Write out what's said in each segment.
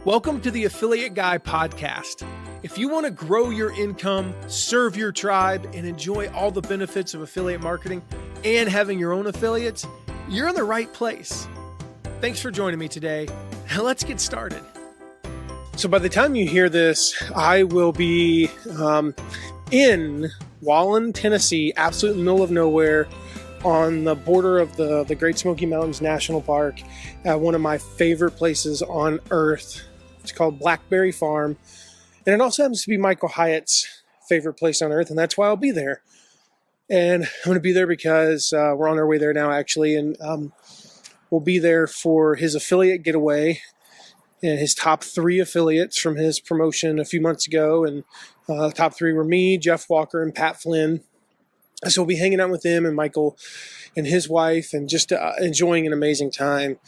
Welcome to the Affiliate Guy podcast. If you want to grow your income, serve your tribe, and enjoy all the benefits of affiliate marketing and having your own affiliates, you're in the right place. Thanks for joining me today. Now let's get started. So by the time you hear this, I will be in Wallen, Tennessee, absolute middle of nowhere, on the border of the Great Smoky Mountains National Park, at one of my favorite places on earth. It's called Blackberry Farm, and it also happens to be Michael Hyatt's favorite place on earth, and that's why I'll be there. And I'm going to be there because we're on our way there now, actually, and we'll be there for his affiliate getaway and his top 3 affiliates from his promotion a few months ago. And the top 3 were me, Jeff Walker, and Pat Flynn. So we'll be hanging out with them and Michael and his wife and just enjoying an amazing time.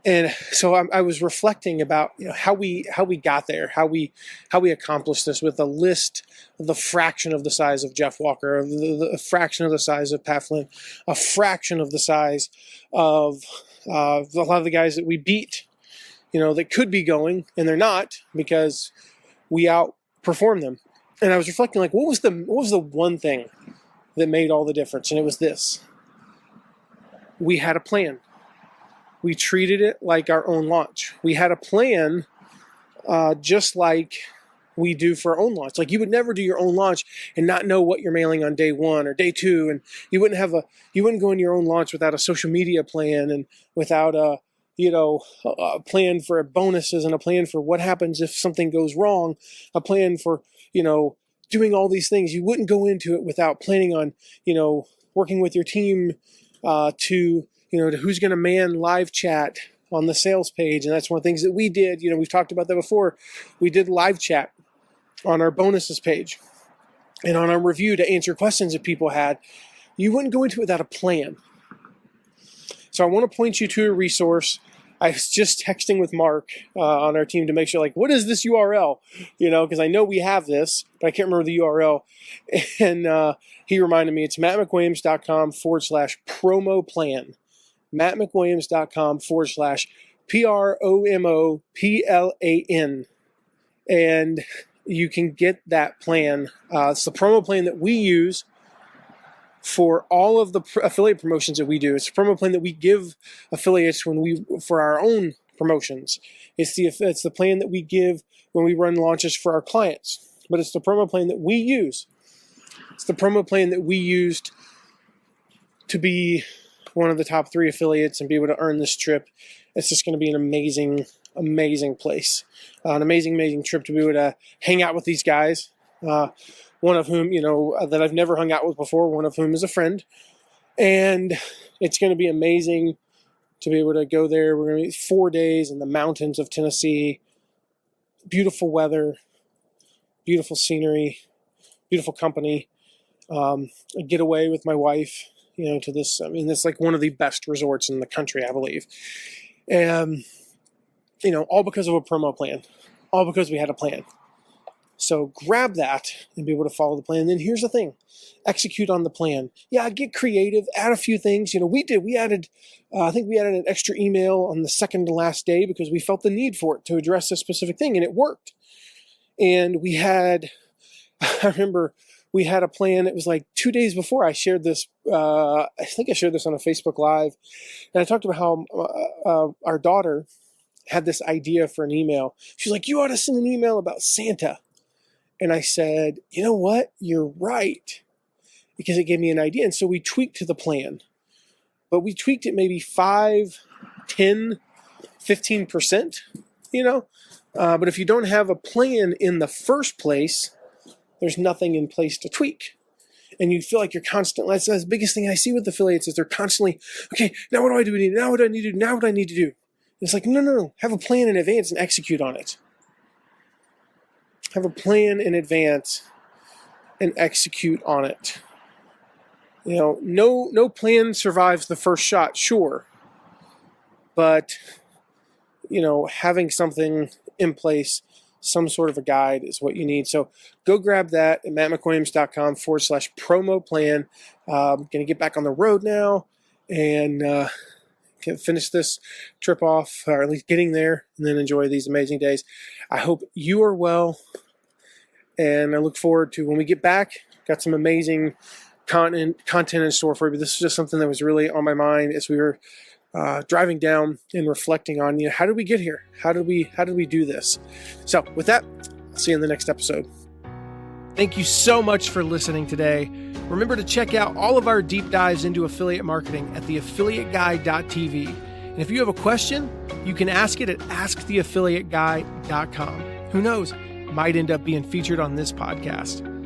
And so I was reflecting about how we got there, how we accomplished this with a list of the fraction of the size of Jeff Walker, the fraction of the size of Pat Flynn, a fraction of the size of a lot of the guys that we beat, that could be going, and they're not because we outperformed them. And I was reflecting, what was the one thing that made all the difference? And it was this: we had a plan. We treated it like our own launch. We had a plan, just like we do for our own launch. Like, you would never do your own launch and not know what you're mailing on day 1 or day 2, and you wouldn't go in your own launch without a social media plan and without a plan for bonuses and a plan for what happens if something goes wrong, a plan for doing all these things. You wouldn't go into it without planning on working with your team to who's going to man live chat on the sales page. And that's one of the things that we did. We've talked about that before. We did live chat on our bonuses page and on our review to answer questions that people had. You wouldn't go into it without a plan. So I want to point you to a resource. I was just texting with Mark on our team to make sure, what is this URL? Because I know we have this, but I can't remember the URL. And he reminded me, it's mattmcwilliams.com/promo plan. mattmcwilliams.com/PROMOPLAN. And you can get that plan. It's the promo plan that we use for all of the affiliate promotions that we do. It's a promo plan that we give affiliates for our own promotions. It's the plan that we give when we run launches for our clients. But it's the promo plan that we use. It's the promo plan that we used to be one of the top 3 affiliates and be able to earn this trip. It's just going to be an amazing, amazing place. An amazing, amazing trip to be able to hang out with these guys. One of whom, that I've never hung out with before, one of whom is a friend. And it's going to be amazing to be able to go there. We're going to be 4 days in the mountains of Tennessee. Beautiful weather, beautiful scenery, beautiful company. A getaway with my wife, to this. I mean, this is one of the best resorts in the country, I believe. And, all because of a promo plan. All because we had a plan. So grab that and be able to follow the plan. And then here's the thing: execute on the plan. Yeah, get creative, add a few things. We added, I think we added an extra email on the second to last day because we felt the need for it to address a specific thing, and it worked. And I remember we had a plan. It was 2 days before I shared this. I think I shared this on a Facebook Live. And I talked about how our daughter had this idea for an email. She's like, you ought to send an email about Santa. And I said, you know what? You're right. Because it gave me an idea. And so we tweaked to the plan. But we tweaked it maybe 5, 10, 15%, But if you don't have a plan in the first place, there's nothing in place to tweak. And you feel like you're constantly, that's the biggest thing I see with affiliates is they're constantly, okay, now what do I do? Now what do I need to do? Now what do I need to do? It's no. Have a plan in advance and execute on it. Have a plan in advance and execute on it. No plan survives the first shot, sure. But, having something in place, some sort of a guide is what you need. So go grab that at mattmcwilliams.com/promo plan. I'm going to get back on the road now and finish this trip off, or at least getting there, and then enjoy these amazing days. I hope you are well, and I look forward to when we get back. Got some amazing content in store for you. But this is just something that was really on my mind as we were driving down and reflecting on, how did we get here? How did we do this? So with that, I'll see you in the next episode. Thank you so much for listening today. Remember to check out all of our deep dives into affiliate marketing at theaffiliateguy.tv. And if you have a question, you can ask it at asktheaffiliateguy.com. Who knows? Might end up being featured on this podcast.